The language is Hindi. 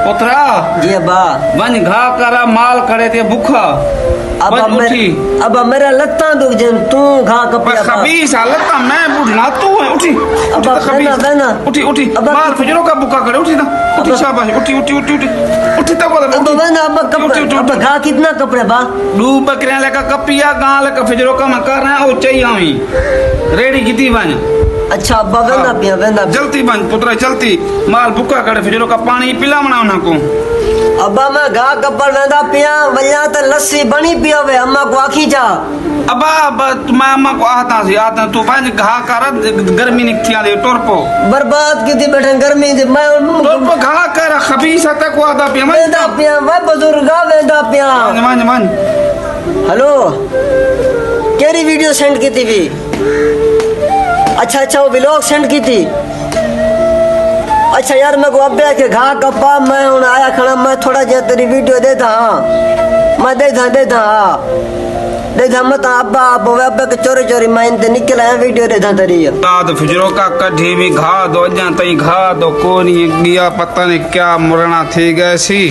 पुत्रा जी अब्बा। वन घा करा माल करे ते भूखा अब मेरा लत्ता दुख जन तू घा कपिया खबीस हालत मैं बुढ़ना तू है उठी अब्बा बहना उठी उठी माल फिजरो का बुका करे उठी ना उठी शाबाश उठी उठी उठी उठी उठी तक अब्बा बहना अब्बा घा कितना कपड़े बा दू बकरियां लेका कपिया गां लेका फिजरो का मैं कर रहा है ओ चाहिए आवी रेडी किती बन अच्छा अब्बा बहना जल्दी बन पुत्रा जल्दी माल बुका करे फिजरो का पानी पिलावना उना को अब्बा मैं घा कपड़ वेंदा पिया वया त लस्सी बनी पिया वे अम्मा को आखी जा अब्बा मैं अम्मा को आता तू बन घा कर गर्मी निकथिया दे टोरपो बर्बाद की थी बैठे गर्मी दे मैं टोरपो घा कर खबीस तक को आता पिया वेंदा पिया वे बुजुर्ग वेंदा पिया मन हेलो केरी वीडियो सेंड की थी अच्छा वो व्लॉग सेंड की थी अच्छा यार मैं को अब्बे के घा कपा मैं हुन आया खड़ा मैं थोड़ा जे तेरी वीडियो देता हां मैं देता मत अब्बा अब्बे के चोरी मैं इनते निकल आया वीडियो देता तेरी दाद फिजरो का कढ़ी भी घा दो जा तई घा दो कोनी गया पता नहीं क्या मुरना थी गए सी